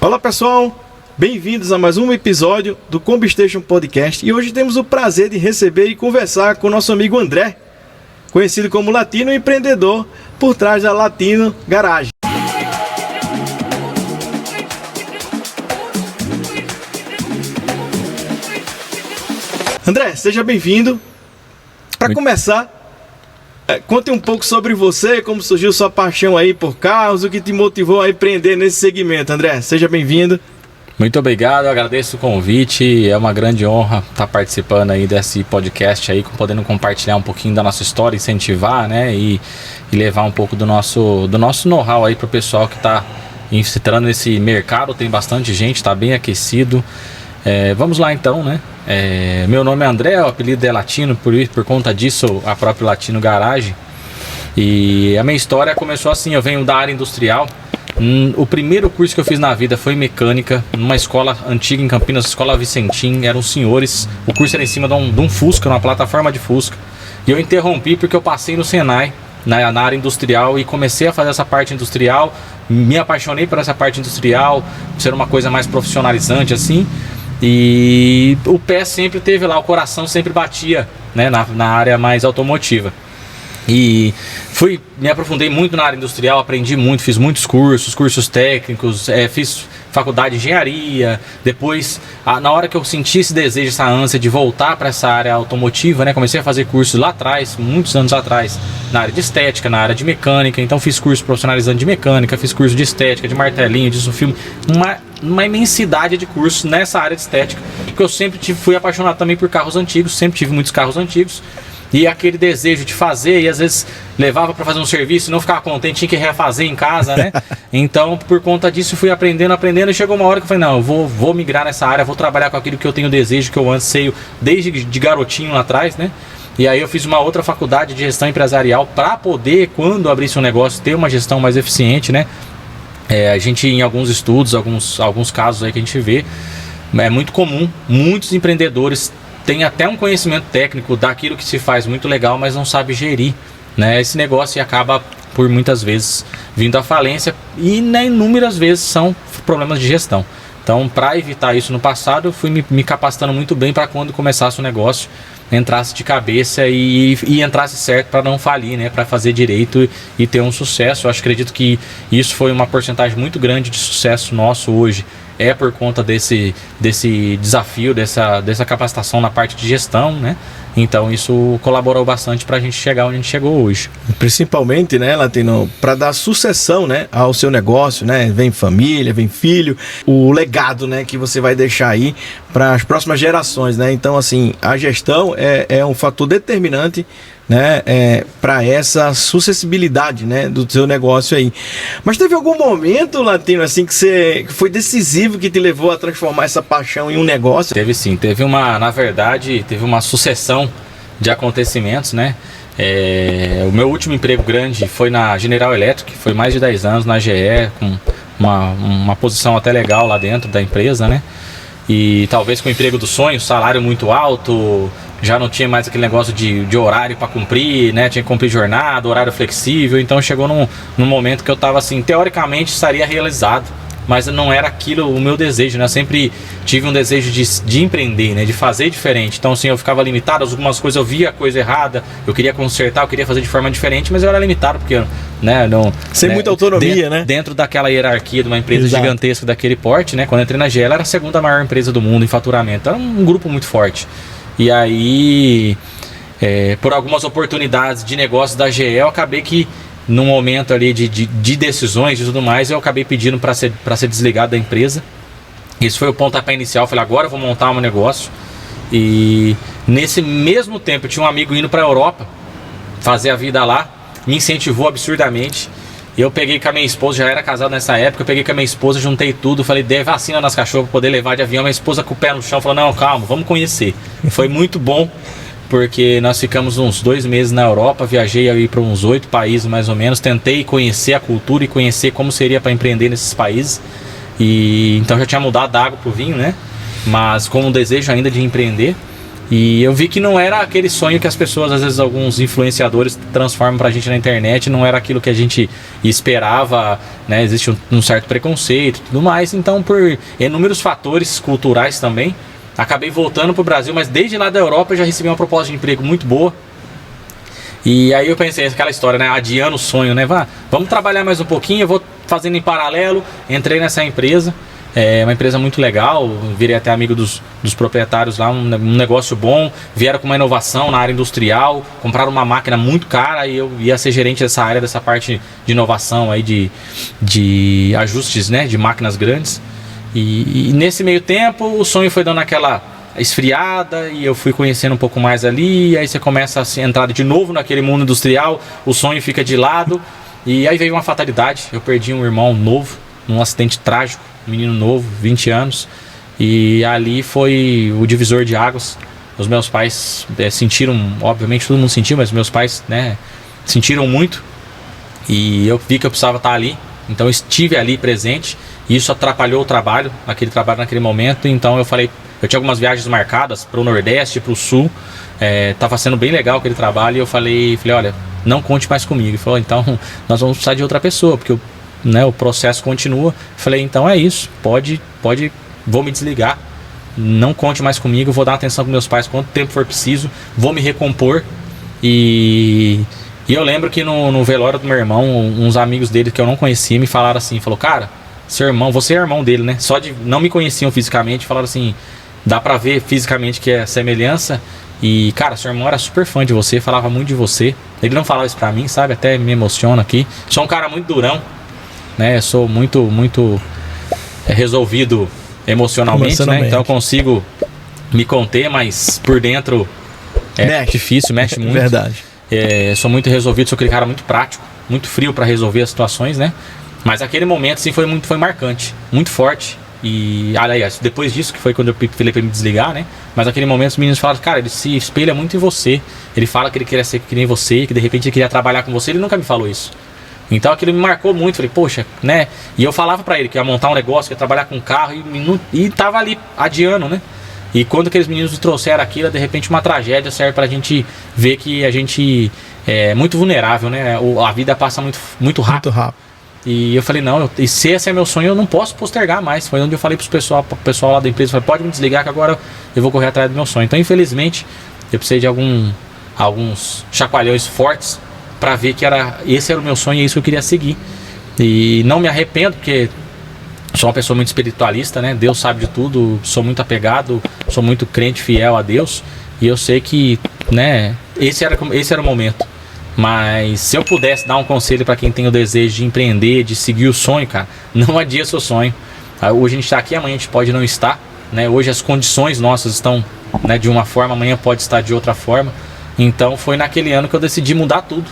Olá pessoal, bem-vindos a mais um episódio do Combustation Podcast e hoje temos o prazer de receber e conversar com o nosso amigo André, conhecido como Latino empreendedor por trás da Latino Garage. André, seja bem-vindo. Para começar, conte um pouco sobre você, como surgiu sua paixão aí por carros, o que te motivou a empreender nesse segmento. André, seja bem-vindo. Muito obrigado, eu agradeço o convite, é uma grande honra estar participando aí desse podcast aí, podendo compartilhar um pouquinho da nossa história, incentivar, né, e levar um pouco do nosso know-how aí para o pessoal que está entrando nesse mercado. Tem bastante gente, está bem aquecido. Vamos lá então, né? Meu nome é André, o apelido é Latino, por conta disso a própria Latino Garage. E a minha história começou assim, eu venho da área industrial. O primeiro curso que eu fiz na vida foi mecânica, numa escola antiga em Campinas, Escola Vicentim, eram senhores. O curso era em cima de um Fusca, numa plataforma de Fusca. E eu interrompi porque eu passei no Senai, na área industrial, e comecei a fazer essa parte industrial. Me apaixonei por essa parte industrial, ser uma coisa mais profissionalizante assim. E o pé sempre teve lá, o coração sempre batia, né, na área mais automotiva. E me aprofundei muito na área industrial, aprendi muito, fiz muitos cursos técnicos, fiz faculdade de engenharia. Depois, na hora que eu senti esse desejo, essa ânsia de voltar para essa área automotiva, né, comecei a fazer cursos lá atrás, muitos anos atrás, na área de estética, na área de mecânica. Então fiz curso profissionalizante de mecânica, fiz curso de estética, de martelinho, de filme, uma imensidade de cursos nessa área de estética, porque eu sempre fui apaixonado também por carros antigos, sempre tive muitos carros antigos. E aquele desejo de fazer, e às vezes levava para fazer um serviço e não ficava contente, tinha que refazer em casa, né? Então, por conta disso, fui aprendendo, e chegou uma hora que eu falei, não, eu vou migrar nessa área, vou trabalhar com aquilo que eu tenho desejo, que eu anseio desde de garotinho lá atrás, né? E aí eu fiz uma outra faculdade de gestão empresarial para poder, quando abrisse um negócio, ter uma gestão mais eficiente, né? A gente, em alguns estudos, alguns casos aí que a gente vê, é muito comum, muitos empreendedores tem até um conhecimento técnico daquilo que se faz muito legal, mas não sabe gerir, né, esse negócio, e acaba por muitas vezes vindo à falência, e né, inúmeras vezes são problemas de gestão. Então, para evitar isso no passado, eu fui me capacitando muito bem para quando começasse o negócio, entrasse de cabeça e entrasse certo para não falir, né, para fazer direito e ter um sucesso. Eu acredito que isso foi uma porcentagem muito grande de sucesso nosso hoje. É por conta desse desafio, dessa capacitação na parte de gestão, né? Então isso colaborou bastante para a gente chegar onde a gente chegou hoje. Principalmente, né, Latino, para dar sucessão, né, ao seu negócio, né? Vem família, vem filho, o legado, né, que você vai deixar aí para as próximas gerações, né? Então, assim, a gestão é um fator determinante, né, para essa sucessibilidade, né, do seu negócio aí. Mas teve algum momento, Latino, assim, que foi decisivo, que te levou a transformar essa paixão em um negócio? Teve sim, na verdade, teve uma sucessão de acontecimentos, né? O meu último emprego grande foi na General Electric, foi mais de 10 anos na GE, com uma posição até legal lá dentro da empresa, né? E talvez com o emprego dos sonhos, salário muito alto, já não tinha mais aquele negócio de horário para cumprir, né? Tinha que cumprir jornada, horário flexível. Então chegou num momento que eu estava assim, teoricamente estaria realizado, mas não era aquilo o meu desejo, né? Eu sempre tive um desejo de empreender, né? De fazer diferente. Então assim, eu ficava limitado, algumas coisas eu via a coisa errada, eu queria consertar, eu queria fazer de forma diferente, mas eu era limitado porque, né? Sem muita autonomia, né? Dentro daquela hierarquia de uma empresa Exato. Gigantesca daquele porte, né? Quando eu entrei na GE, ela era a segunda maior empresa do mundo em faturamento. Era um grupo muito forte. E aí, por algumas oportunidades de negócio da GE, eu acabei que, num momento ali de decisões e tudo mais, eu acabei pedindo para ser desligado da empresa. Esse foi o pontapé inicial. Eu falei, agora eu vou montar um negócio. E nesse mesmo tempo, eu tinha um amigo indo para a Europa fazer a vida lá, me incentivou absurdamente. Eu peguei com a minha esposa, já era casado nessa época, eu peguei com a minha esposa, juntei tudo, falei, dê vacina nas cachorras para poder levar de avião. Minha esposa com o pé no chão falou, não, calma, vamos conhecer. Foi muito bom, porque nós ficamos uns 2 meses na Europa, viajei aí para uns 8 países mais ou menos, tentei conhecer a cultura e conhecer como seria para empreender nesses países. E então já tinha mudado da água pro vinho, né? Mas com um desejo ainda de empreender. E eu vi que não era aquele sonho que as pessoas, às vezes alguns influenciadores transformam pra gente na internet, não era aquilo que a gente esperava, né? Existe um certo preconceito e tudo mais. Então, por inúmeros fatores culturais também, acabei voltando pro Brasil, mas desde lá da Europa eu já recebi uma proposta de emprego muito boa. E aí eu pensei, aquela história, né? Adiando o sonho, né? Vamos trabalhar mais um pouquinho, eu vou fazendo em paralelo. Entrei nessa empresa, é uma empresa muito legal, virei até amigo dos proprietários lá, um negócio bom. Vieram com uma inovação na área industrial, compraram uma máquina muito cara e eu ia ser gerente dessa área, dessa parte de inovação aí, de ajustes, né? De máquinas grandes. E nesse meio tempo o sonho foi dando aquela esfriada e eu fui conhecendo um pouco mais ali, e aí você começa a se entrar de novo naquele mundo industrial, o sonho fica de lado, e aí veio uma fatalidade. Eu perdi um irmão novo num acidente trágico, um menino novo, 20 anos, e ali foi o divisor de águas. Os meus pais sentiram, obviamente todo mundo sentiu, mas meus pais, né, sentiram muito, e eu vi que eu precisava estar ali, então eu estive ali presente, e isso atrapalhou o trabalho naquele momento. Então eu falei, eu tinha algumas viagens marcadas para o Nordeste, para o Sul, estava sendo bem legal aquele trabalho, e eu falei, olha, não conte mais comigo. Ele falou, então nós vamos precisar de outra pessoa, porque o processo continua. Eu falei, então é isso, pode, vou me desligar, não conte mais comigo, vou dar atenção com meus pais quanto tempo for preciso, vou me recompor. E eu lembro que no velório do meu irmão, uns amigos dele que eu não conhecia me falaram assim, falou, cara, seu irmão, você é irmão dele, né? Só de não me conheciam fisicamente, falaram assim, dá pra ver fisicamente que é semelhança. E, cara, seu irmão era super fã de você, falava muito de você. Ele não falava isso pra mim, sabe? Até me emociona aqui. Sou um cara muito durão, né? Sou muito resolvido emocionalmente, né? Então eu consigo me conter, mas por dentro difícil, mexe muito. Verdade. Sou muito resolvido, sou aquele cara muito prático, muito frio pra resolver as situações, né? Mas aquele momento, sim, foi marcante, muito forte. E, aliás, depois disso, que foi quando eu falei pra me desligar, né? Mas naquele momento os meninos falaram, cara, ele se espelha muito em você. Ele fala que ele queria ser que nem você, que de repente ele queria trabalhar com você. Ele nunca me falou isso. Então aquilo me marcou muito. Falei, poxa, né? E eu falava pra ele que ia montar um negócio, que ia trabalhar com carro, e tava ali adiando, né? E quando aqueles meninos me trouxeram aquilo, de repente uma tragédia serve pra gente ver que a gente é muito vulnerável, né? A vida passa muito rápido. Muito rápido. E eu falei, não, e se esse é meu sonho, eu não posso postergar mais. Foi onde eu falei pro pessoal lá da empresa, falei, pode me desligar que agora eu vou correr atrás do meu sonho. Então, infelizmente, eu precisei de alguns chacoalhões fortes para ver que esse era o meu sonho e é isso que eu queria seguir. E não me arrependo, porque sou uma pessoa muito espiritualista, né? Deus sabe de tudo, sou muito apegado, sou muito crente, fiel a Deus. E eu sei que, né, esse era o momento. Mas se eu pudesse dar um conselho para quem tem o desejo de empreender, de seguir o sonho, cara, não adia seu sonho. Hoje a gente está aqui, amanhã a gente pode não estar, né? Hoje as condições nossas estão, né, de uma forma, amanhã pode estar de outra forma. Então foi naquele ano que eu decidi mudar tudo,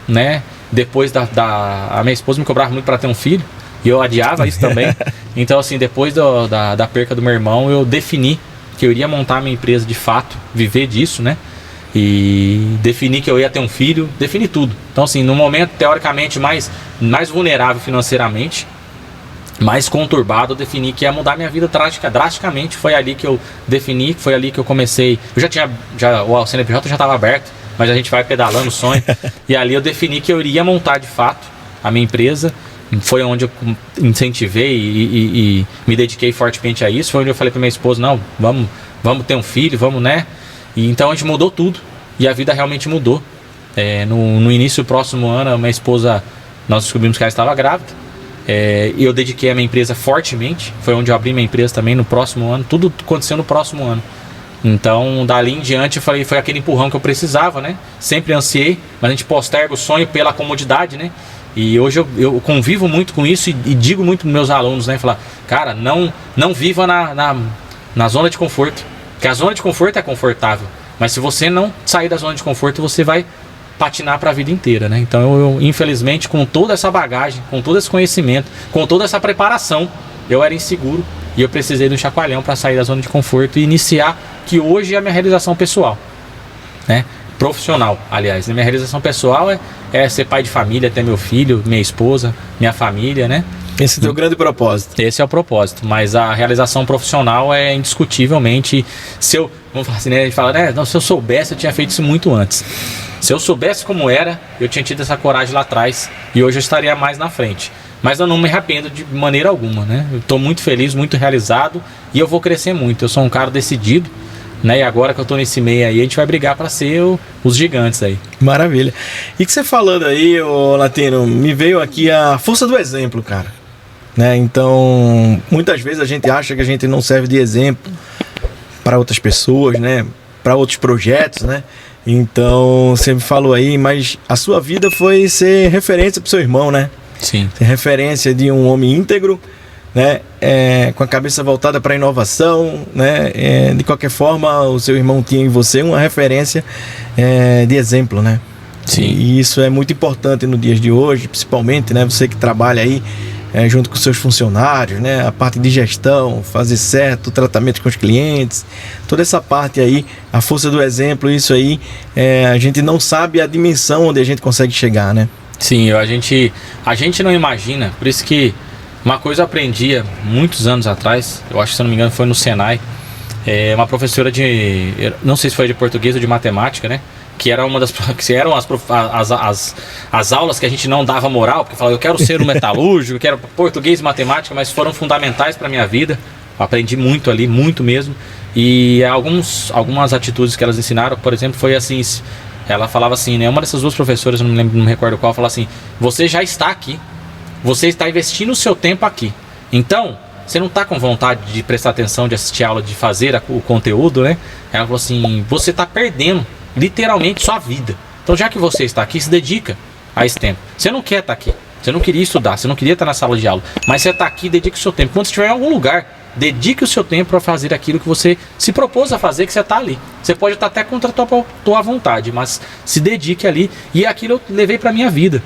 né? Depois a minha esposa me cobrava muito para ter um filho e eu adiava isso também. Então assim, depois da perca do meu irmão, eu defini que eu iria montar a minha empresa de fato, viver disso, né? E defini que eu ia ter um filho, defini tudo. Então assim, no momento teoricamente mais vulnerável financeiramente, mais conturbado, eu defini que ia mudar minha vida drasticamente. Foi ali que eu defini, foi ali que eu comecei. Eu o CNPJ já estava aberto, mas a gente vai pedalando o sonho. E ali eu defini que eu iria montar de fato a minha empresa. Foi onde eu incentivei e me dediquei fortemente a isso. Foi onde eu falei para minha esposa, não, vamos ter um filho, vamos, né? E então a gente mudou tudo e a vida realmente mudou. No início do próximo ano, a minha esposa, nós descobrimos que ela estava grávida. E eu dediquei a minha empresa fortemente. Foi onde eu abri minha empresa também no próximo ano. Tudo aconteceu no próximo ano. Então, dali em diante, foi aquele empurrão que eu precisava, né? Sempre ansiei, mas a gente posterga o sonho pela comodidade, né? E hoje eu convivo muito com isso e digo muito para meus alunos, né? Falar, cara, não viva na zona de conforto. Porque a zona de conforto é confortável, mas se você não sair da zona de conforto, você vai patinar para a vida inteira, né? Então eu infelizmente, com toda essa bagagem, com todo esse conhecimento, com toda essa preparação, eu era inseguro e eu precisei do chacoalhão para sair da zona de conforto e iniciar que hoje é a minha realização pessoal, né? Profissional, aliás, minha realização pessoal é ser pai de família, ter meu filho, minha esposa, minha família, né? Esse é o teu grande propósito. Esse é o propósito, mas a realização profissional é indiscutivelmente, vamos falar assim, né, a gente fala, não, se eu soubesse, eu tinha feito isso muito antes. Se eu soubesse como era, eu tinha tido essa coragem lá atrás e hoje eu estaria mais na frente. Mas eu não me arrependo de maneira alguma, né? Eu estou muito feliz, muito realizado e eu vou crescer muito. Eu sou um cara decidido, né? E agora que eu estou nesse meio aí, a gente vai brigar para ser os gigantes aí. Maravilha. E que você falando aí, ô Latino, me veio aqui a força do exemplo, cara. Né? Então, muitas vezes a gente acha que a gente não serve de exemplo para outras pessoas, né? Para outros projetos, né? Então, você me falou aí, mas a sua vida foi ser referência para o seu irmão, né? Sim. Ser referência de um homem íntegro, né? Com a cabeça voltada para a inovação, né? De qualquer forma, o seu irmão tinha em você uma referência de exemplo, né? Sim. E isso é muito importante nos dias de hoje, principalmente, né? Você que trabalha aí junto com seus funcionários, né? A parte de gestão, fazer certo, o tratamento com os clientes, toda essa parte aí, a força do exemplo, isso aí, a gente não sabe a dimensão onde a gente consegue chegar, né? Sim, a gente não imagina, por isso que uma coisa eu aprendi há muitos anos atrás, eu acho que se eu não me engano foi no Senai, uma professora não sei se foi de português ou de matemática, né? Que era uma das que eram as aulas que a gente não dava moral, porque falava, eu quero ser um metalúrgico, eu quero português e matemática, mas foram fundamentais para minha vida. Eu aprendi muito ali, muito mesmo. E algumas atitudes que elas ensinaram, por exemplo, foi assim, ela falava assim, né? Uma dessas duas professoras, não me recordo qual, falava assim, você já está aqui, você está investindo o seu tempo aqui. Então, você não está com vontade de prestar atenção, de assistir a aula, de fazer o conteúdo, né? Ela falou assim, você está perdendo literalmente sua vida. Então, já que você está aqui, se dedica a esse tempo. Você não quer estar aqui, você não queria estudar, você não queria estar na sala de aula, mas você está aqui, dedique o seu tempo. Quando você estiver em algum lugar, dedique o seu tempo para fazer aquilo que você se propôs a fazer, que você está ali. Você pode estar até contra a tua vontade, mas se dedique ali. E aquilo eu levei para minha vida.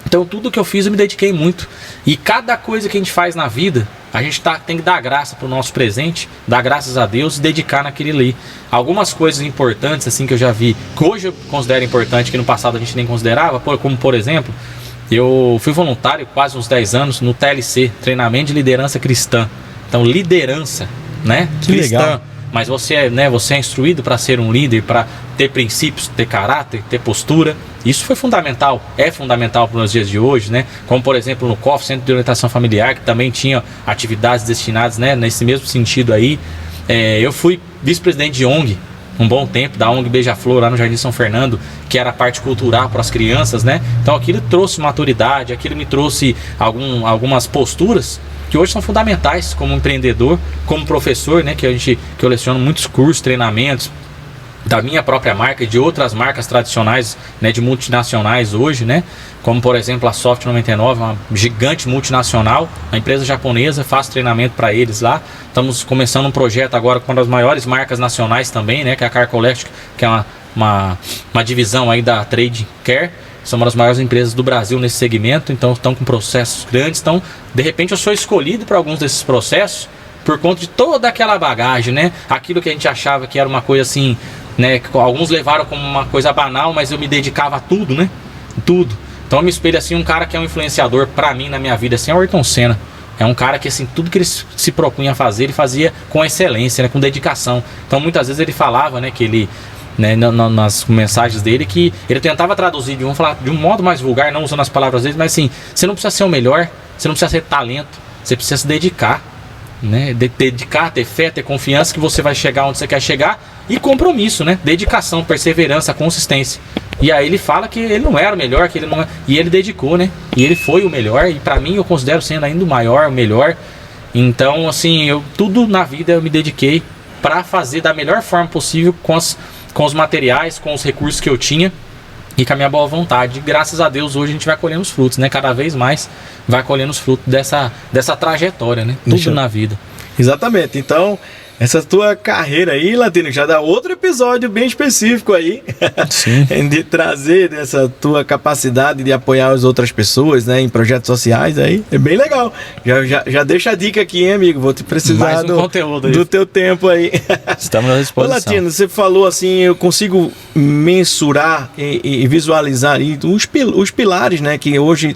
Então tudo que eu fiz eu me dediquei muito. E cada coisa que a gente faz na vida, a gente tem que dar graça pro nosso presente, dar graças a Deus e dedicar naquele ali. Algumas coisas importantes assim que eu já vi, que hoje eu considero importante, que no passado a gente nem considerava, como por exemplo, eu fui voluntário quase uns 10 anos no TLC, Treinamento de Liderança Cristã. Então liderança, né? Que cristã. Legal. Mas você é instruído para ser um líder, para ter princípios, ter caráter, ter postura. Isso foi fundamental, é fundamental para os dias de hoje, né? Como por exemplo no COF, Centro de Orientação Familiar, que também tinha atividades destinadas, né, nesse mesmo sentido aí. Eu fui vice-presidente de ONG um bom tempo, da ONG Beija-Flor lá no Jardim São Fernando, que era a parte cultural para as crianças, né? Então aquilo trouxe maturidade, aquilo me trouxe algumas posturas que hoje são fundamentais como empreendedor, como professor, né? Que eu leciono muitos cursos, treinamentos da minha própria marca e de outras marcas tradicionais, né, de multinacionais hoje, né, como por exemplo a Soft 99, uma gigante multinacional, uma empresa japonesa, faço treinamento para eles lá. Estamos começando um projeto agora com uma das maiores marcas nacionais também, né, que é a Car Collective, que é uma divisão aí da Trade Care. São uma das maiores empresas do Brasil nesse segmento, então estão com processos grandes. Então, de repente, eu sou escolhido para alguns desses processos por conta de toda aquela bagagem, né? Aquilo que a gente achava que era uma coisa assim, né? Que alguns levaram como uma coisa banal, mas eu me dedicava a tudo, né? Tudo. Então eu me espelho assim, um cara que é um influenciador para mim na minha vida, assim, é o Ayrton Senna. É um cara que assim, tudo que ele se propunha a fazer, ele fazia com excelência, né? Com dedicação. Então muitas vezes ele falava, né? Que ele... Né, nas mensagens dele, que ele tentava traduzir vamos falar de um modo mais vulgar, não usando as palavras dele, mas assim, você não precisa ser o melhor, você não precisa ser talento, você precisa se dedicar, né? Dedicar, ter fé, ter confiança que você vai chegar onde você quer chegar, e compromisso, né? Dedicação, perseverança, consistência. E aí ele fala que ele não era o melhor, que ele não... e ele dedicou, né? E ele foi o melhor, e pra mim eu considero sendo ainda o maior, o melhor. Então assim, tudo na vida eu me dediquei pra fazer da melhor forma possível com os materiais, com os recursos que eu tinha e com a minha boa vontade. Graças a Deus hoje a gente vai colhendo os frutos, né? Cada vez mais vai colhendo os frutos dessa trajetória, né? Tudo na vida. Exatamente. Então, essa tua carreira aí, Latino, já dá outro episódio bem específico aí. Sim. De trazer dessa tua capacidade de apoiar as outras pessoas, né, em projetos sociais aí. É bem legal. Já deixa a dica aqui, hein, amigo? Vou te precisar do teu tempo aí. Estamos à disposição. Ô, Latino, você falou assim, eu consigo mensurar e visualizar aí os pilares, né, que hoje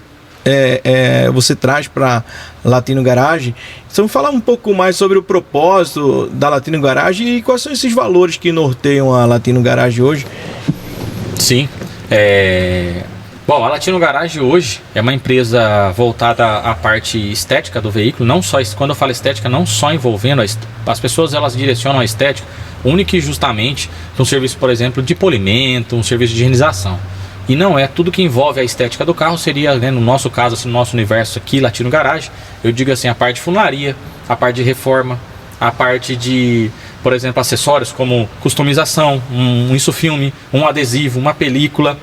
você traz para Latino Garage. Então, falar um pouco mais sobre o propósito da Latino Garage e quais são esses valores que norteiam a Latino Garage hoje. Sim. Bom, a Latino Garage hoje é uma empresa voltada à parte estética do veículo. Não só, quando eu falo estética, não só envolvendo as pessoas, elas direcionam a estética única e justamente um serviço, por exemplo, de polimento, um serviço de higienização. E não é tudo que envolve a estética do carro, seria, né, no nosso caso, assim, no nosso universo aqui, Latino Garage, eu digo assim, a parte de funilaria, a parte de reforma, a parte de, por exemplo, acessórios como customização, um insufilme, um adesivo, uma película,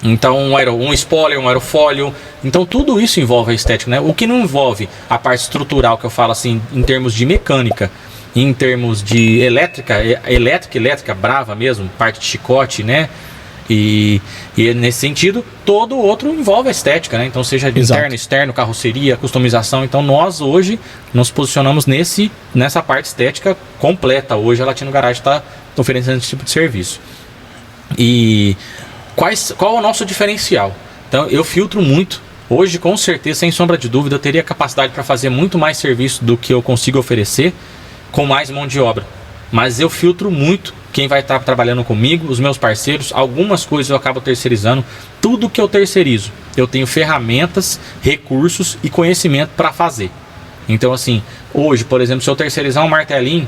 então um spoiler, um aerofólio. Então tudo isso envolve a estética, né? O que não envolve a parte estrutural, que eu falo assim, em termos de mecânica, em termos de elétrica brava mesmo, parte de chicote, né? E nesse sentido, todo o outro envolve a estética, né? Então, seja interno, externo, carroceria, customização. Então, nós hoje nos posicionamos nessa parte estética completa. Hoje, a Latino Garage está oferecendo esse tipo de serviço. E qual é o nosso diferencial? Então, eu filtro muito. Hoje, com certeza, sem sombra de dúvida, eu teria capacidade para fazer muito mais serviço do que eu consigo oferecer com mais mão de obra. Mas eu filtro muito quem vai estar trabalhando comigo, os meus parceiros. Algumas coisas eu acabo terceirizando. Tudo que eu terceirizo, eu tenho ferramentas, recursos e conhecimento para fazer. Então, assim, hoje, por exemplo, se eu terceirizar um martelinho,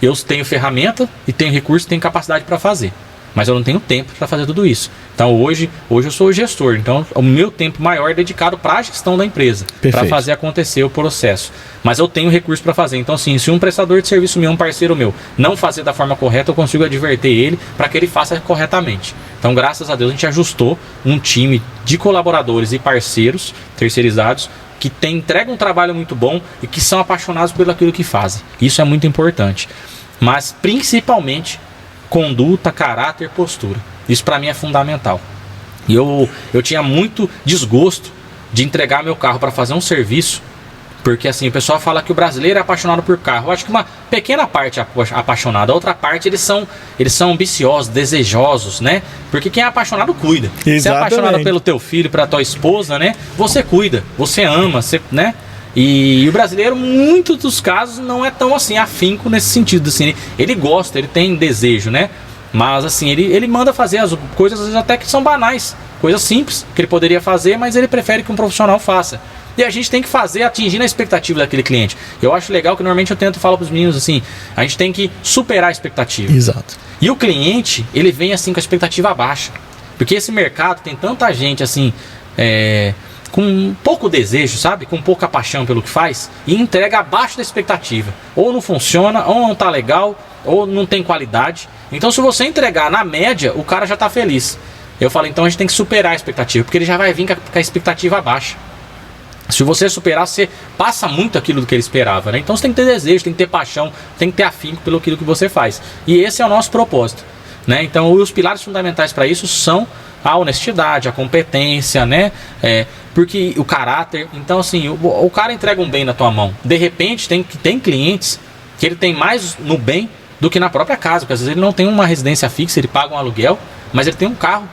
eu tenho ferramenta e tenho recurso e tenho capacidade para fazer. Mas eu não tenho tempo para fazer tudo isso. Então hoje eu sou o gestor. Então o meu tempo maior é dedicado para a gestão da empresa, para fazer acontecer o processo. Mas eu tenho recurso para fazer. Então, assim, se um prestador de serviço meu, um parceiro meu, não fazer da forma correta, eu consigo adverter ele para que ele faça corretamente. Então, graças a Deus, a gente ajustou um time de colaboradores e parceiros terceirizados que entregam um trabalho muito bom e que são apaixonados pelo aquilo que fazem. Isso é muito importante. Mas principalmente conduta, caráter, postura. Isso para mim é fundamental. E eu tinha muito desgosto de entregar meu carro para fazer um serviço, porque assim, o pessoal fala que o brasileiro é apaixonado por carro. Eu acho que uma pequena parte é apaixonada, a outra parte eles são ambiciosos, desejosos, né? Porque quem é apaixonado cuida. Exatamente. Você é apaixonado pelo teu filho, pela tua esposa, né? Você cuida, você ama, você, né? E o brasileiro, muitos dos casos, não é tão assim afinco nesse sentido, assim, ele gosta, ele tem desejo, né? Mas assim, ele manda fazer as coisas às vezes até que são banais, coisas simples que ele poderia fazer, mas ele prefere que um profissional faça. E a gente tem que fazer atingindo a expectativa daquele cliente. Eu acho legal que normalmente eu tento falar para os meninos assim, a gente tem que superar a expectativa. Exato. E o cliente, ele vem assim com a expectativa baixa, porque esse mercado tem tanta gente assim, com pouco desejo, sabe? Com pouca paixão pelo que faz e entrega abaixo da expectativa. Ou não funciona, ou não tá legal, ou não tem qualidade. Então, se você entregar na média, o cara já tá feliz. Eu falo, então a gente tem que superar a expectativa, porque ele já vai vir com a expectativa baixa. Se você superar, você passa muito aquilo do que ele esperava, né? Então você tem que ter desejo, tem que ter paixão, tem que ter afinco pelo aquilo que você faz. E esse é o nosso propósito, né? Então, os pilares fundamentais para isso são a honestidade, a competência, né? Porque o caráter. Então, assim, o cara entrega um bem na tua mão. De repente, tem clientes que ele tem mais no bem do que na própria casa, porque às vezes ele não tem uma residência fixa, ele paga um aluguel, mas ele tem um carro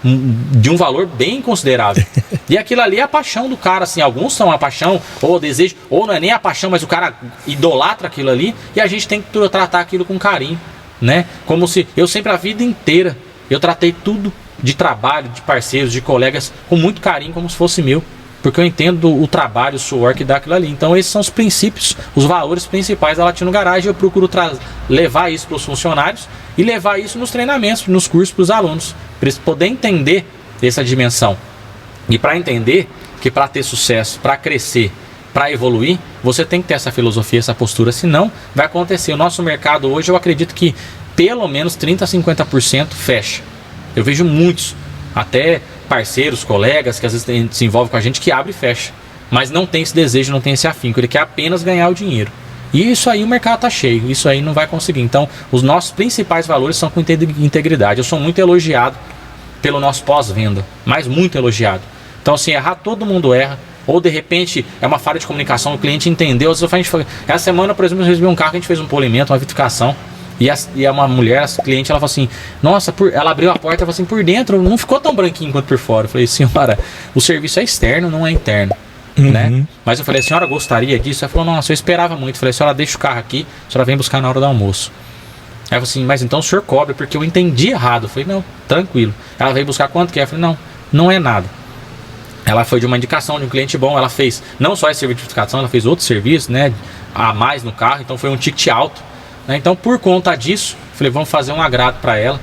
de um valor bem considerável. E aquilo ali é a paixão do cara, assim, alguns são a paixão, ou o desejo, ou não é nem a paixão, mas o cara idolatra aquilo ali, e a gente tem que tratar aquilo com carinho, né? Como se eu sempre, a vida inteira, eu tratei tudo de trabalho, de parceiros, de colegas, com muito carinho, como se fosse meu, porque eu entendo o trabalho, o suor que dá aquilo ali. Então esses são os princípios, os valores principais da Latino Garage. Eu procuro levar isso para os funcionários e levar isso nos treinamentos, nos cursos para os alunos, para eles poderem entender essa dimensão. E para entender que para ter sucesso, para crescer, para evoluir, você tem que ter essa filosofia, essa postura, senão vai acontecer. O nosso mercado hoje, eu acredito que pelo menos 30% a 50% fecha. Eu vejo muitos, até parceiros, colegas que às vezes se envolvem com a gente, que abre e fecha, mas não tem esse desejo, não tem esse afinco, ele quer apenas ganhar o dinheiro. E isso aí o mercado tá cheio, isso aí não vai conseguir. Então os nossos principais valores são com integridade. Eu sou muito elogiado pelo nosso pós-venda, mas muito elogiado. Então, assim, errar todo mundo erra, ou de repente é uma falha de comunicação, o cliente entendeu. Essa semana, por exemplo, eu recebi um carro que a gente fez um polimento, uma vitrificação, E uma mulher, a cliente, ela falou assim, nossa, ela abriu a porta e falou assim, por dentro não ficou tão branquinho quanto por fora. Eu falei, senhora, o serviço é externo, não é interno. Né? Mas eu falei, a senhora gostaria disso? Ela falou, nossa, eu esperava muito. Eu falei, a senhora deixa o carro aqui, a senhora vem buscar na hora do almoço. Aí ela falou assim, mas então o senhor cobre, porque eu entendi errado. Eu falei, não, tranquilo. Ela veio buscar quanto que é? Eu falei, não é nada. Ela foi de uma indicação de um cliente bom, ela fez não só esse serviço de certificação, ela fez outros serviços, né, a mais no carro, então foi um ticket alto, né? Então por conta disso, falei, vamos fazer um agrado para ela,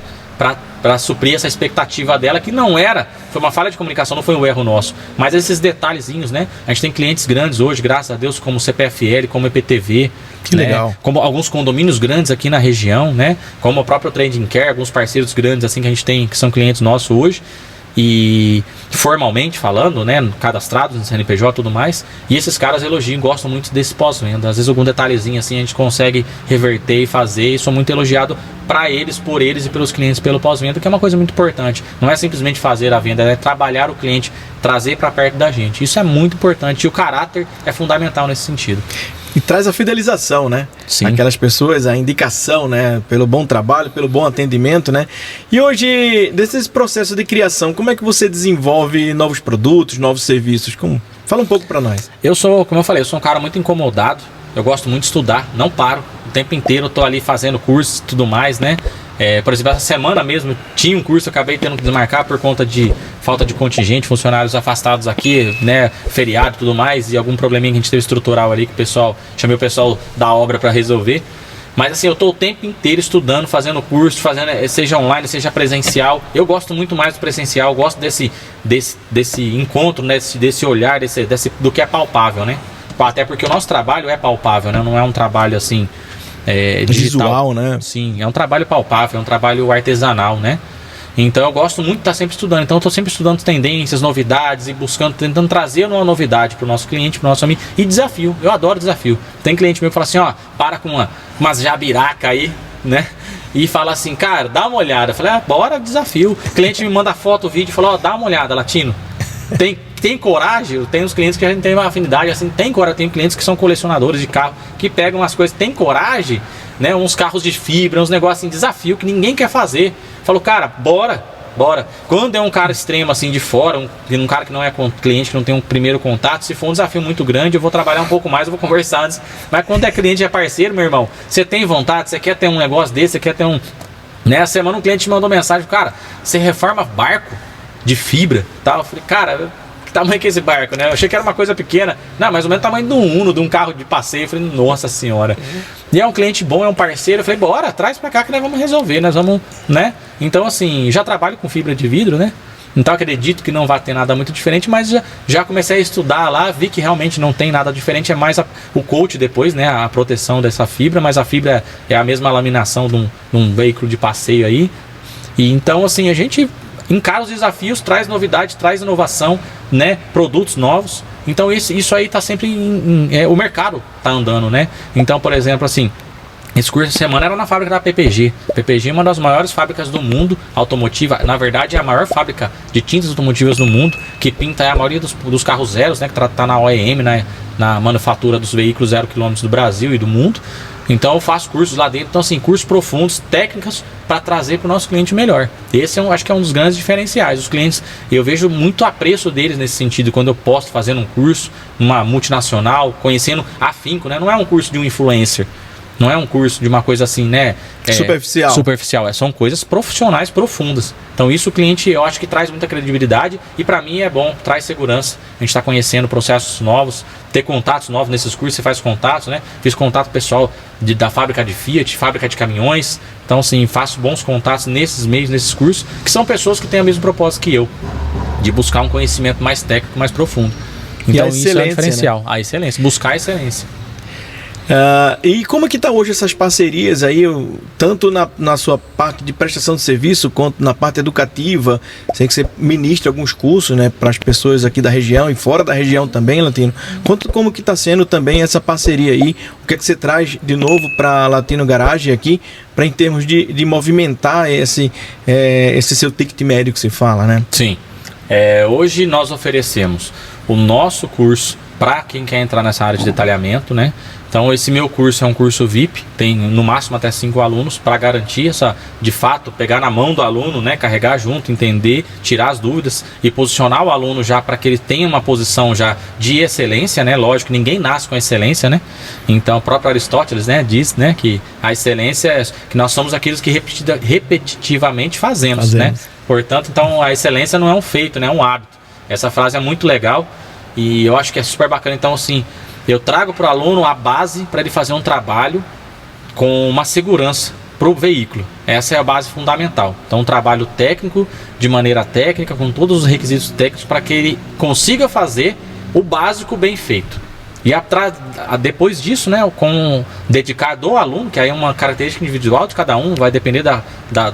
para suprir essa expectativa dela, que não era, foi uma falha de comunicação, não foi um erro nosso, mas esses detalhezinhos, né? A gente tem clientes grandes hoje, graças a Deus, como CPFL, como EPTV, que né? Legal. Como alguns condomínios grandes aqui na região, né? Como o próprio Trading Care, alguns parceiros grandes assim que a gente tem, que são clientes nossos hoje. E formalmente falando, né, cadastrados no CNPJ e tudo mais, e esses caras elogiam, gostam muito desse pós-venda. Às vezes algum detalhezinho assim a gente consegue reverter e fazer, e sou muito elogiado para eles, por eles e pelos clientes pelo pós-venda, que é uma coisa muito importante. Não é simplesmente fazer a venda, é trabalhar o cliente, trazer para perto da gente. Isso é muito importante e o caráter é fundamental nesse sentido. E traz a fidelização, né? Sim. Aquelas pessoas, a indicação, né? Pelo bom trabalho, pelo bom atendimento, né? E hoje, desse processo de criação, como é que você desenvolve novos produtos, novos serviços? Fala um pouco para nós. Eu sou, como eu falei, eu sou um cara muito incomodado. Eu gosto muito de estudar, não paro. O tempo inteiro eu tô ali fazendo cursos e tudo mais, né? Por exemplo, essa semana mesmo tinha um curso, eu acabei tendo que desmarcar por conta de falta de contingente, funcionários afastados aqui, né, feriado e tudo mais, e algum probleminha que a gente teve estrutural ali, que chamei o pessoal da obra para resolver. Mas assim, eu tô o tempo inteiro estudando, fazendo curso, seja online, seja presencial. Eu gosto muito mais do presencial, eu gosto desse encontro, né, desse olhar, do que é palpável, né? Até porque o nosso trabalho é palpável, né? Não é um trabalho assim... visual, né? Sim, é um trabalho palpável, é um trabalho artesanal, né? Então eu gosto muito de estar sempre estudando. Então eu estou sempre estudando tendências, novidades e tentando trazer uma novidade para o nosso cliente, para o nosso amigo. E desafio, eu adoro desafio. Tem cliente meu que fala assim, ó, para com umas jabiraca aí, né? E fala assim, cara, dá uma olhada. Eu falei, bora, desafio. O cliente me manda foto, vídeo e fala, ó, dá uma olhada, Latino. Tem coragem? Tem uns clientes que a gente tem uma afinidade assim, tem coragem, tem clientes que são colecionadores de carro, que pegam as coisas, tem coragem, né? Uns carros de fibra, uns negócios assim, desafio que ninguém quer fazer. Falou, cara, bora. Quando é um cara extremo assim de fora, um cara que não é cliente, que não tem um primeiro contato, se for um desafio muito grande, eu vou trabalhar um pouco mais, eu vou conversar antes. Mas quando é cliente e é parceiro, meu irmão, você tem vontade, você quer ter um negócio desse, você quer ter um... Nessa semana um cliente me mandou mensagem, cara, você reforma barco de fibra, tal. Eu falei, cara, que tamanho que é esse barco, né? Eu achei que era uma coisa pequena. Não, mais ou menos o tamanho de um Uno, de um carro de passeio. Eu falei, nossa senhora. E é um cliente bom, é um parceiro. Eu falei, bora, traz pra cá que nós vamos resolver, nós vamos, né? Então, assim, já trabalho com fibra de vidro, né? Então acredito que não vai ter nada muito diferente, mas já comecei a estudar lá, vi que realmente não tem nada diferente, é mais o coat depois, né? A proteção dessa fibra, mas a fibra é a mesma laminação de um veículo de passeio aí. E então, assim, a gente encara os desafios, traz novidade, traz inovação, né? Produtos novos. Então isso aí tá sempre o mercado tá andando, né? Então, por exemplo, assim, esse curso de semana era na fábrica da PPG. A PPG é uma das maiores fábricas do mundo automotiva. Na verdade, é a maior fábrica de tintas automotivas do mundo, que pinta a maioria dos carros zeros, né? Que tá na OEM, né? Na manufatura dos veículos 0 km do Brasil e do mundo. Então eu faço cursos lá dentro, então assim, cursos profundos, técnicas para trazer para o nosso cliente melhor. Esse acho que é um dos grandes diferenciais. Os clientes, eu vejo muito apreço deles nesse sentido, quando eu posto fazendo um curso, numa multinacional, conhecendo afinco, né? Não é um curso de um influencer, não é um curso de uma coisa assim, né? Superficial. São coisas profissionais profundas. Então isso o cliente, eu acho que traz muita credibilidade e para mim é bom, traz segurança. A gente está conhecendo processos novos, ter contatos novos nesses cursos, você faz contatos, né? Fiz contato pessoal da fábrica de Fiat, fábrica de caminhões. Então assim, faço bons contatos nesses meios, nesses cursos, que são pessoas que têm o mesmo propósito que eu, de buscar um conhecimento mais técnico, mais profundo. Então isso é o diferencial, né? A excelência, buscar a excelência. E como é que está hoje essas parcerias aí, tanto na sua parte de prestação de serviço, quanto na parte educativa? Sei que você ministra alguns cursos, né, para as pessoas aqui da região e fora da região também, Latino. Como que está sendo também essa parceria aí? O que é que você traz de novo para Latino Garage aqui, para em termos de movimentar esse seu ticket médio que você fala, né? Sim. Hoje nós oferecemos o nosso curso para quem quer entrar nessa área de detalhamento, né? Então esse meu curso é um curso VIP, tem no máximo até 5 alunos, para garantir essa, de fato, pegar na mão do aluno, né, carregar junto, entender, tirar as dúvidas e posicionar o aluno já para que ele tenha uma posição já de excelência, né? Lógico, ninguém nasce com excelência, né? Então o próprio Aristóteles, né, diz, né, que a excelência é que nós somos aqueles que repetitivamente fazemos, né? Portanto, então a excelência não é um feito, né, é um hábito. Essa frase é muito legal e eu acho que é super bacana. Então, assim, eu trago para o aluno a base para ele fazer um trabalho com uma segurança para o veículo. Essa é a base fundamental. Então, um trabalho técnico, de maneira técnica, com todos os requisitos técnicos para que ele consiga fazer o básico bem feito. E depois disso, né, com dedicar do aluno, que aí é uma característica individual de cada um, vai depender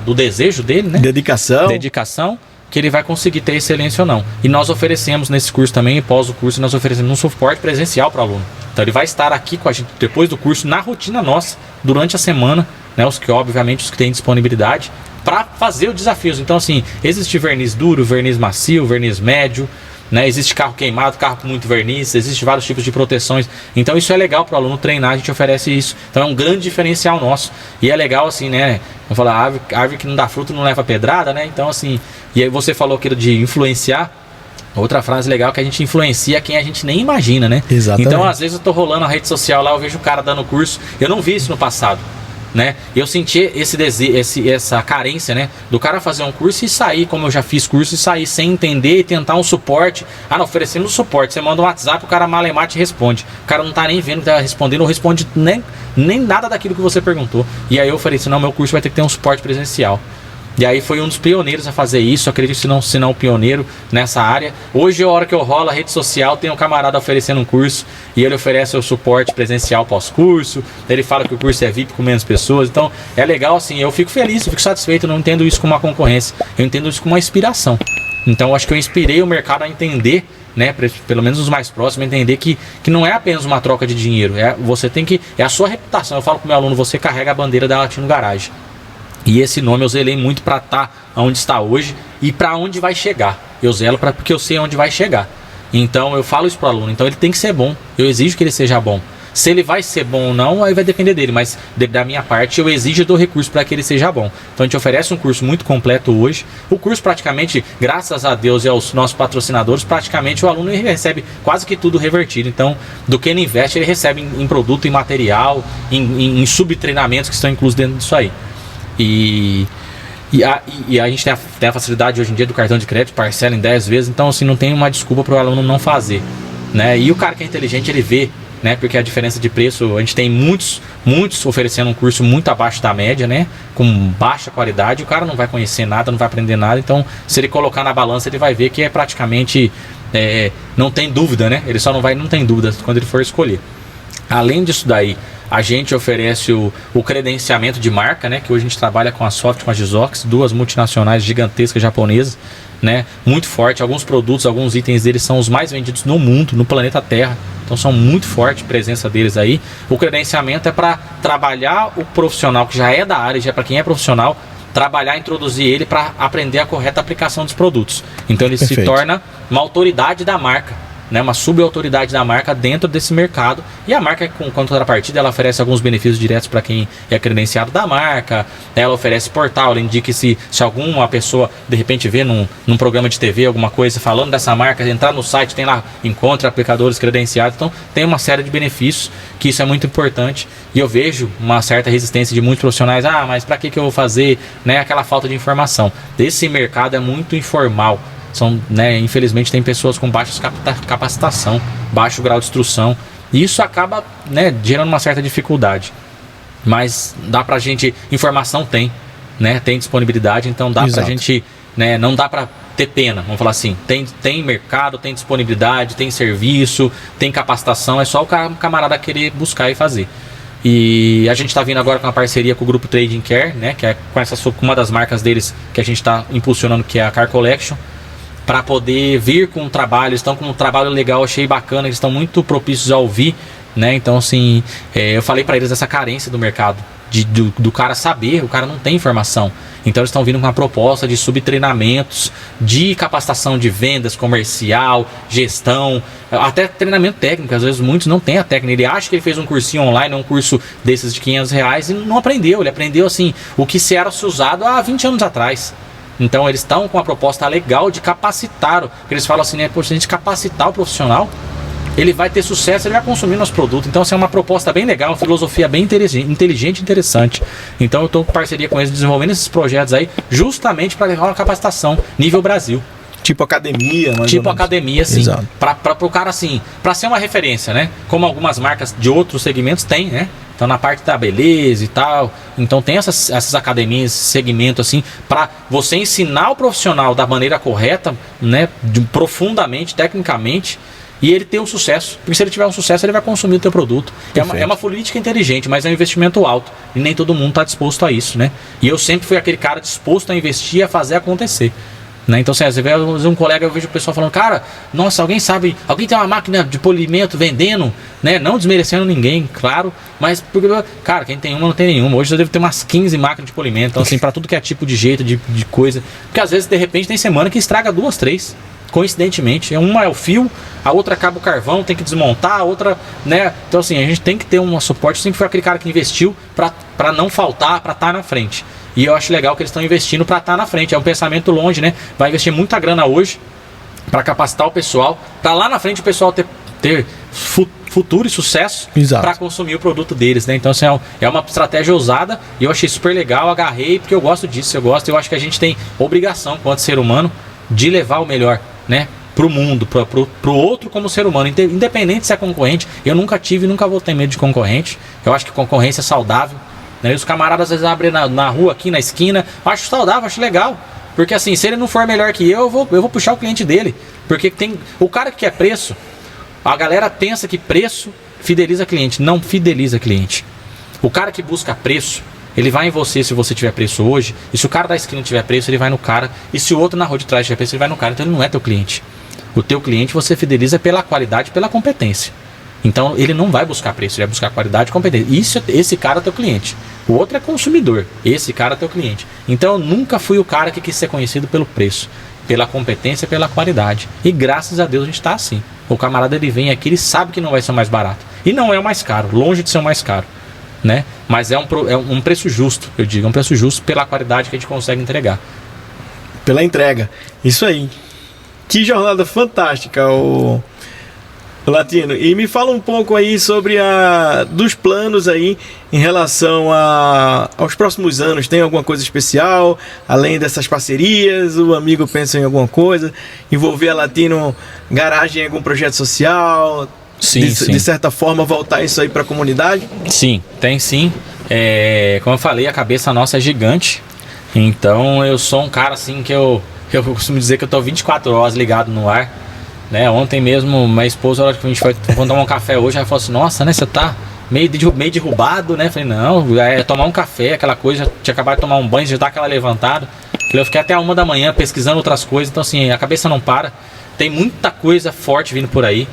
do desejo dele, né? Dedicação, que ele vai conseguir ter excelência ou não. E nós oferecemos nesse curso também, e pós o curso, nós oferecemos um suporte presencial para o aluno. Então ele vai estar aqui com a gente depois do curso, na rotina nossa, durante a semana, né, obviamente os que têm disponibilidade, para fazer os desafios. Então, assim, existe verniz duro, verniz macio, verniz médio, né? Existe carro queimado, carro com muito verniz, existe vários tipos de proteções. Então isso é legal para o aluno treinar, a gente oferece isso. Então é um grande diferencial nosso. E é legal assim, né? Vamos falar, árvore que não dá fruto não leva pedrada, né? Então assim, e aí você falou aquilo de influenciar. Outra frase legal é que a gente influencia quem a gente nem imagina, né? Exatamente. Então às vezes eu tô rolando a rede social lá, eu vejo o cara dando curso, eu não vi isso no passado, né? Eu senti essa carência, né, do cara fazer um curso e sair, como eu já fiz curso, e sair sem entender e tentar um suporte. Não, oferecendo um suporte, você manda um WhatsApp, o cara malemar te responde, o cara não tá nem vendo que tá respondendo, ou responde nem nada daquilo que você perguntou. E aí eu falei assim, não, meu curso vai ter que ter um suporte presencial. E aí foi um dos pioneiros a fazer isso, acredito se não o pioneiro nessa área. Hoje, a hora que eu rolo a rede social, tem um camarada oferecendo um curso e ele oferece o suporte presencial pós-curso. Ele fala que o curso é VIP com menos pessoas. Então é legal assim, eu fico feliz, eu fico satisfeito, eu não entendo isso como uma concorrência, eu entendo isso como uma inspiração. Então eu acho que eu inspirei o mercado a entender, né, pelo menos os mais próximos, entender que não é apenas uma troca de dinheiro, é a sua reputação. Eu falo para o meu aluno, você carrega a bandeira da Latino Garage. E esse nome eu zelei muito para estar onde está hoje e para onde vai chegar. Eu zelo porque eu sei onde vai chegar. Então eu falo isso para o aluno. Então ele tem que ser bom. Eu exijo que ele seja bom. Se ele vai ser bom ou não, aí vai depender dele. Mas da minha parte eu exijo do recurso para que ele seja bom. Então a gente oferece um curso muito completo hoje. O curso praticamente, graças a Deus e aos nossos patrocinadores, praticamente o aluno recebe quase que tudo revertido. Então do que ele investe, ele recebe em produto, em material, em subtreinamentos que estão inclusos dentro disso aí. E a gente tem a facilidade hoje em dia do cartão de crédito, parcela em 10 vezes, então assim, não tem uma desculpa para o aluno não fazer, né? E o cara que é inteligente, ele vê, né? Porque a diferença de preço, a gente tem muitos oferecendo um curso muito abaixo da média, né? Com baixa qualidade, o cara não vai conhecer nada, não vai aprender nada, então se ele colocar na balança, ele vai ver que é praticamente, não tem dúvida, né? Ele só não tem dúvida quando ele for escolher. Além disso daí, a gente oferece o credenciamento de marca, né? Que hoje a gente trabalha com a Soft, com a Gizox, duas multinacionais gigantescas japonesas, né? Muito forte. Alguns produtos, alguns itens deles são os mais vendidos no mundo, no planeta Terra. Então são muito forte a presença deles aí. O credenciamento é para trabalhar o profissional que já é da área, já é para quem é profissional, trabalhar, introduzir ele para aprender a correta aplicação dos produtos. Então ele se torna uma autoridade da marca, né, uma subautoridade da marca dentro desse mercado. E a marca, com contrapartida, ela oferece alguns benefícios diretos para quem é credenciado da marca. Ela oferece portal, ela indica se alguma pessoa de repente vê num programa de TV alguma coisa falando dessa marca, entrar no site, tem lá, encontra aplicadores credenciados. Então tem uma série de benefícios, que isso é muito importante. E eu vejo uma certa resistência de muitos profissionais, mas para que eu vou fazer, né, aquela falta de informação. Esse mercado é muito informal. Infelizmente tem pessoas com baixa capacitação, baixo grau de instrução, e isso acaba, né, gerando uma certa dificuldade. Mas dá pra gente, informação tem, né, tem disponibilidade, então dá pra gente, né, não dá pra ter pena, vamos falar assim, tem mercado, tem disponibilidade, tem serviço, tem capacitação, é só o camarada querer buscar e fazer. E a gente está vindo agora com uma parceria com o grupo Trading Care, né, que é com uma das marcas deles que a gente está impulsionando, que é a Car Collection, para poder vir com um trabalho. Eles estão com um trabalho legal, achei bacana, eles estão muito propícios a ouvir, né? Então assim, eu falei para eles dessa carência do mercado, do cara saber, o cara não tem informação. Então eles estão vindo com uma proposta de subtreinamentos, de capacitação de vendas, comercial, gestão, até treinamento técnico. Às vezes muitos não têm a técnica. Ele acha que ele fez um cursinho online, um curso desses de R$500 e não aprendeu. Ele aprendeu assim, o que se era usado há 20 anos atrás. Então eles estão com uma proposta legal de capacitar. Porque eles falam assim, né, se a gente capacitar o profissional, ele vai ter sucesso, ele vai consumir nosso produto. Então, assim, é uma proposta bem legal, uma filosofia bem inteligente e interessante. Então, eu estou com parceria com eles, desenvolvendo esses projetos aí, justamente para levar uma capacitação nível Brasil. Tipo academia, mais tipo academia, sim. Para o cara, assim, para ser uma referência, né? Como algumas marcas de outros segmentos têm, né? Então, na parte da beleza e tal. Então, tem essas academias, esse segmento, assim, para você ensinar o profissional da maneira correta, né? Profundamente, tecnicamente, e ele ter um sucesso. Porque se ele tiver um sucesso, ele vai consumir o teu produto. É uma política inteligente, mas é um investimento alto. E nem todo mundo está disposto a isso, né? E eu sempre fui aquele cara disposto a investir, a fazer acontecer. Né? Então, assim, às vezes um colega, eu vejo o pessoal falando, cara, nossa, alguém tem uma máquina de polimento vendendo, né? Não desmerecendo ninguém, claro, mas, porque, cara, quem tem uma não tem nenhuma. Hoje eu devo ter umas 15 máquinas de polimento. Então, assim, para tudo que é tipo de jeito, de coisa. Porque às vezes, de repente, tem semana que estraga 2, 3. Coincidentemente, uma é o fio, a outra acaba o carvão, tem que desmontar, a outra, né? Então, assim, a gente tem que ter um suporte. Sempre foi aquele cara que investiu para não faltar, para estar na frente. E eu acho legal que eles estão investindo para estar na frente. É um pensamento longe, né? Vai investir muita grana hoje para capacitar o pessoal, para lá na frente o pessoal ter futuro e sucesso para consumir o produto deles, né? Então, assim, é uma estratégia ousada e eu achei super legal, agarrei porque eu gosto disso, eu acho que a gente tem obrigação, enquanto ser humano, de levar o melhor, né, pro mundo, pro outro como ser humano, independente se é concorrente. Eu nunca tive e nunca vou ter medo de concorrente. Eu acho que concorrência é saudável, né? Os camaradas às vezes abrem na rua aqui, na esquina, eu acho saudável, acho legal, porque assim, se ele não for melhor que eu vou puxar o cliente dele, porque tem o cara que quer preço. A galera pensa que preço fideliza cliente, não fideliza cliente. O cara que busca preço, ele vai em você se você tiver preço hoje. E se o cara da esquina tiver preço, ele vai no cara. E se o outro na rua de trás tiver preço, ele vai no cara. Então ele não é teu cliente. O teu cliente você fideliza pela qualidade, pela competência. Então ele não vai buscar preço, ele vai buscar qualidade e competência. Esse cara é teu cliente. O outro é consumidor. Esse cara é teu cliente. Então eu nunca fui o cara que quis ser conhecido pelo preço, pela competência, pela qualidade. E graças a Deus a gente está assim. O camarada, ele vem aqui, ele sabe que não vai ser o mais barato. E não é o mais caro, longe de ser o mais caro, né? Mas é um preço justo, eu digo, é um preço justo pela qualidade que a gente consegue entregar. Pela entrega, isso aí. Que jornada fantástica, o Latino. E me fala um pouco aí sobre dos planos aí em relação aos próximos anos. Tem alguma coisa especial? Além dessas parcerias, o amigo pensa em alguma coisa? Envolver a Latino Garagem em algum projeto social? Sim, sim. De certa forma, voltar isso aí para a comunidade? Sim, tem sim. Como eu falei, a cabeça nossa é gigante. Então eu sou um cara assim que eu costumo dizer que eu tô 24 horas ligado no ar, né? Ontem mesmo, minha esposa, a hora que a gente foi tomar um café hoje, ela falou assim, nossa, né, você tá meio derrubado, né? Falei, não, é tomar um café, aquela coisa, já tinha acabado de tomar um banho, já dá aquela levantada. Falei, eu fiquei até 1 da manhã pesquisando outras coisas, então assim, a cabeça não para. Tem muita coisa forte vindo por aí.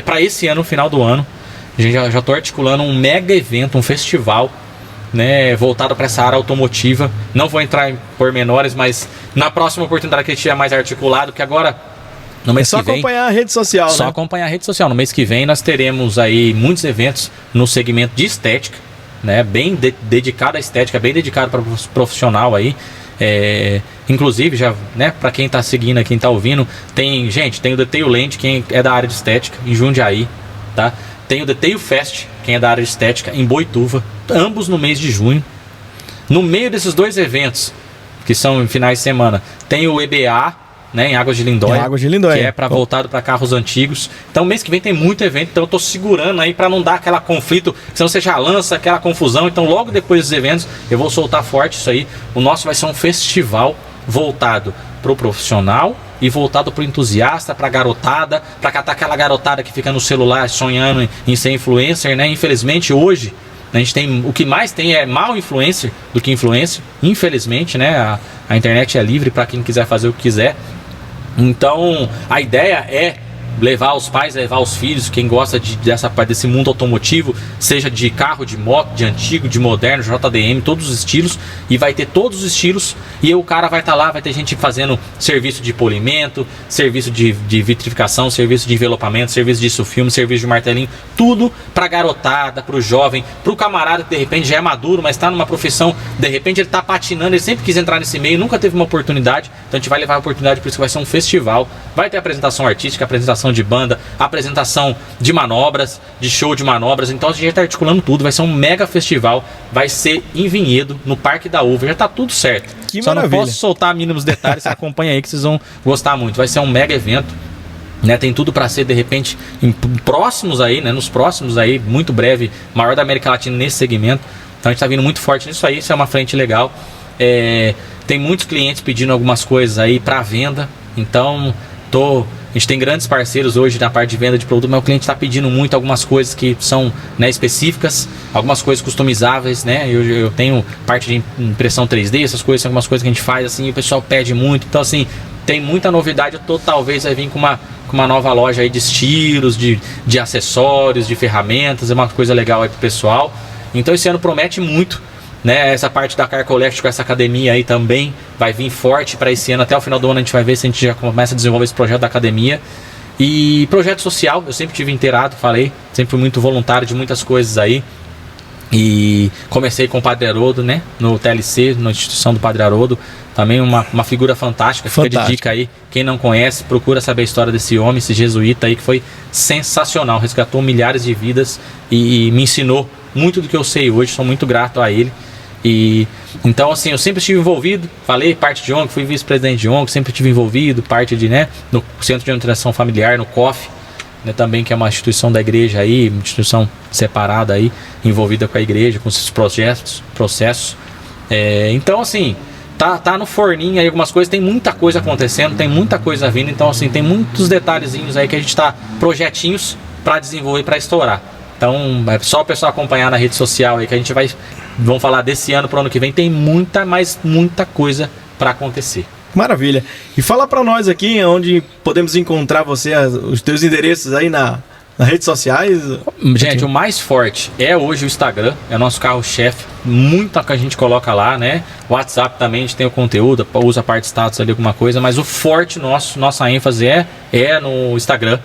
Para esse ano, no final do ano, a gente já estou articulando um mega evento, um festival, né, voltado para essa área automotiva. Não vou entrar em pormenores, mas na próxima oportunidade que a gente tiver mais articulado, que agora no mês que vem... Só acompanhar a rede social, Só acompanhar a rede social. No mês que vem nós teremos aí muitos eventos no segmento de estética, né, bem dedicado à estética, bem dedicado para o profissional aí. Inclusive, já, né, para quem tá seguindo, quem tá ouvindo, tem o Detail Land, quem é da área de estética, em Jundiaí, tá? Tem o Detail Fest, quem é da área de estética, em Boituva, ambos no mês de junho. No meio desses dois eventos, que são em finais de semana, tem o EBA, né, em Águas de Lindóia, que é voltado para carros antigos. Então mês que vem tem muito evento, então eu tô segurando aí para não dar aquela conflito, senão você já lança aquela confusão. Então logo depois dos eventos eu vou soltar forte isso aí. O nosso vai ser um festival voltado pro profissional e voltado pro entusiasta, pra garotada, pra catar aquela garotada que fica no celular sonhando em ser influencer, né? Infelizmente hoje a gente tem, o que mais tem é mal influencer do que influencer, infelizmente, né? A internet é livre para quem quiser fazer o que quiser. Então a ideia é levar os pais, levar os filhos, quem gosta desse mundo automotivo, seja de carro, de moto, de antigo, de moderno, JDM, todos os estilos, e vai ter todos os estilos, e o cara vai estar lá, vai ter gente fazendo serviço de polimento, serviço de vitrificação, serviço de envelopamento, serviço de sulfilme, serviço de martelinho, tudo pra garotada, pro jovem, pro camarada que de repente já é maduro, mas tá numa profissão, de repente ele tá patinando, ele sempre quis entrar nesse meio, nunca teve uma oportunidade, então a gente vai levar a oportunidade, por isso que vai ser um festival, vai ter apresentação artística, apresentação de banda, apresentação de manobras, de show de manobras, então a gente já está articulando tudo, vai ser um mega festival, vai ser em Vinhedo, no Parque da Uva, já está tudo certo. Que Só maravilha. não posso soltar mínimos detalhes, acompanha aí que vocês vão gostar muito, vai ser um mega evento, né? Tem tudo para ser de repente próximos aí, né? Nos próximos aí, muito breve, maior da América Latina nesse segmento, então a gente está vindo muito forte nisso aí, isso é uma frente legal. Tem muitos clientes pedindo algumas coisas aí para venda, então a gente tem grandes parceiros hoje na parte de venda de produto, mas o cliente está pedindo muito algumas coisas que são, né, específicas, algumas coisas customizáveis, né? Eu tenho parte de impressão 3D, essas coisas, algumas coisas que a gente faz assim, e o pessoal pede muito. Então assim, tem muita novidade. Talvez vai vir com uma nova loja aí de estilos, de acessórios, de ferramentas, é uma coisa legal aí pro pessoal. Então esse ano promete muito. Né, essa parte da Car Collect com essa academia aí também vai vir forte para esse ano. Até o final do ano a gente vai ver se a gente já começa a desenvolver esse projeto da academia. E projeto social, eu sempre tive inteirado, falei, sempre fui muito voluntário de muitas coisas aí. E comecei com o Padre Haroldo, né, no TLC, na instituição do Padre Haroldo. Também uma figura fantástica, fica de dica aí. Quem não conhece, procura saber a história desse homem, esse jesuíta aí que foi sensacional. Resgatou milhares de vidas e me ensinou muito do que eu sei hoje, sou muito grato a ele. E então assim, eu sempre estive envolvido, falei, parte de ONG, fui vice-presidente de ONG, sempre estive envolvido, parte de, né, no Centro de Nutrição Familiar, no COF, né, também, que é uma instituição da igreja aí, uma instituição separada aí, envolvida com a igreja, com esses processos. Então assim, tá no forninho aí algumas coisas, tem muita coisa acontecendo, tem muita coisa vindo, então assim, tem muitos detalhezinhos aí que a gente tá, projetinhos para desenvolver, para estourar. Então é só o pessoal acompanhar na rede social aí que a gente vamos falar desse ano para o ano que vem, tem muita coisa para acontecer. Maravilha. E fala para nós aqui onde podemos encontrar você, os teus endereços aí nas redes sociais. Gente, o mais forte é hoje o Instagram, é o nosso carro-chefe, muita que a gente coloca lá, né? O WhatsApp também, a gente tem o conteúdo, usa a parte status ali, alguma coisa, mas o forte nossa ênfase é no Instagram.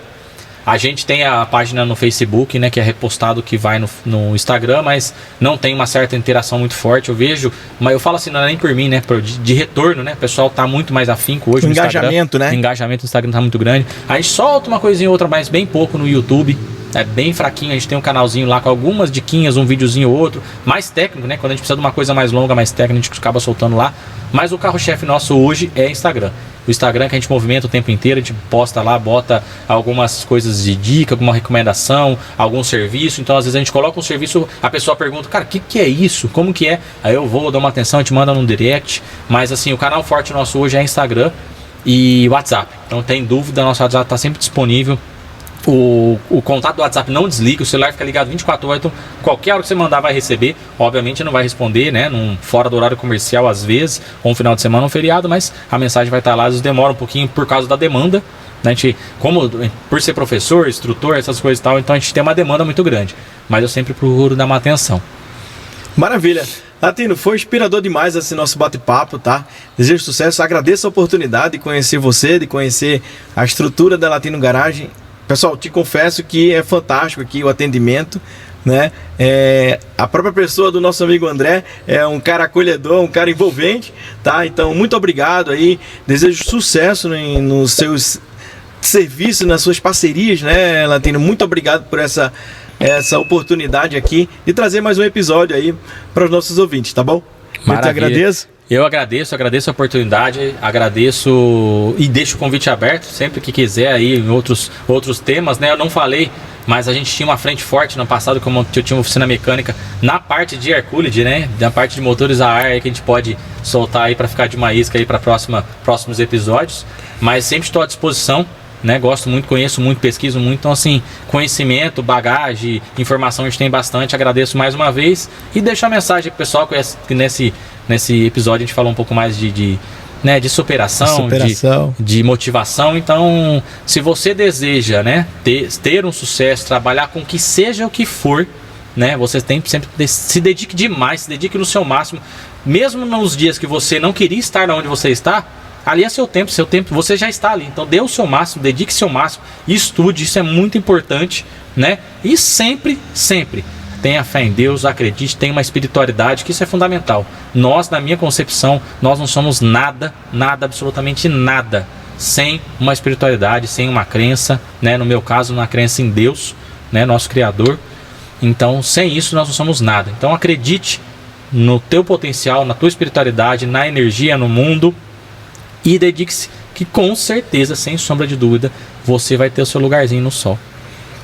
A gente tem a página no Facebook, né, que é repostado que vai no Instagram, mas não tem uma certa interação muito forte. Eu vejo, mas eu falo assim, não é nem por mim, né, de retorno, né? O pessoal tá muito mais afinco hoje no engajamento, Instagram. né? O engajamento no Instagram tá muito grande. A gente solta uma coisinha ou outra, mas bem pouco no YouTube. É bem fraquinho, a gente tem um canalzinho lá com algumas diquinhas, um videozinho ou outro, mais técnico, né? Quando a gente precisa de uma coisa mais longa, mais técnica, a gente acaba soltando lá. Mas o carro-chefe nosso hoje é Instagram. O Instagram que a gente movimenta o tempo inteiro, a gente posta lá, bota algumas coisas de dica, alguma recomendação, algum serviço. Então às vezes a gente coloca um serviço, a pessoa pergunta, cara, o que é isso? Como que é? Aí eu vou dar uma atenção, a gente manda no direct. Mas assim, o canal forte nosso hoje é Instagram e WhatsApp. Então tem dúvida, nosso WhatsApp está sempre disponível. O contato do WhatsApp não desliga, o celular fica ligado 24 horas, então qualquer hora que você mandar vai receber. Obviamente não vai responder, né, fora do horário comercial às vezes, ou um final de semana, um feriado, mas a mensagem vai estar lá. Às vezes demora um pouquinho por causa da demanda, né? A gente, por ser professor, instrutor, essas coisas e tal, então a gente tem uma demanda muito grande, mas eu sempre procuro dar uma atenção. Maravilha. Latino, foi inspirador demais esse nosso bate-papo, tá? Desejo sucesso, agradeço a oportunidade de conhecer você, de conhecer a estrutura da Latino Garage. Pessoal, te confesso que é fantástico aqui o atendimento, né? A própria pessoa do nosso amigo André é um cara acolhedor, um cara envolvente, tá? Então, muito obrigado aí. Desejo sucesso nos seus serviços, nas suas parcerias, né, Latino? Muito obrigado por essa oportunidade aqui de trazer mais um episódio aí para os nossos ouvintes, tá bom? Maravilha. Eu te agradeço. Eu agradeço a oportunidade, agradeço e deixo o convite aberto sempre que quiser aí em outros temas, né? Eu não falei, mas a gente tinha uma frente forte no passado, como eu tinha uma oficina mecânica na parte de air cooled, né? Na parte de motores a ar aí que a gente pode soltar aí para ficar de uma isca aí para próximos episódios, mas sempre estou à disposição, né? Gosto muito, conheço muito, pesquiso muito, então assim, conhecimento, bagagem, informação a gente tem bastante. Agradeço mais uma vez e deixo a mensagem pro pessoal que nesse episódio a gente falou um pouco mais de né, de superação. De motivação. Então, se você deseja, né, ter um sucesso, trabalhar com que seja o que for, né, você tem que sempre se dedique demais, se dedique no seu máximo, mesmo nos dias que você não queria estar onde você está. Ali é seu tempo, você já está ali. Então dê o seu máximo, dedique seu máximo, estude, isso é muito importante, né? E sempre tenha fé em Deus, acredite, tenha uma espiritualidade, que isso é fundamental. Nós, na minha concepção, nós não somos nada, absolutamente nada, sem uma espiritualidade, sem uma crença, né? No meu caso, uma crença em Deus, né? Nosso Criador. Então, sem isso, nós não somos nada. Então acredite no teu potencial, na tua espiritualidade, na energia, no mundo. E dedique-se, que com certeza, sem sombra de dúvida, você vai ter o seu lugarzinho no sol.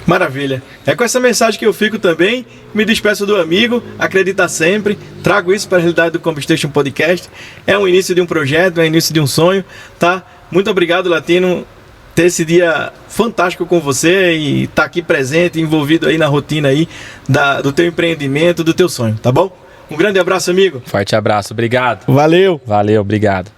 Maravilha. É com essa mensagem que eu fico também. Me despeço do amigo. Acredita sempre. Trago isso para a realidade do Combustation Podcast. É o início de um projeto, é o início de um sonho, tá? Muito obrigado, Latino, ter esse dia fantástico com você e estar aqui presente, envolvido aí na rotina aí do teu empreendimento, do teu sonho, tá bom? Um grande abraço, amigo. Forte abraço, obrigado. Valeu. Valeu, obrigado.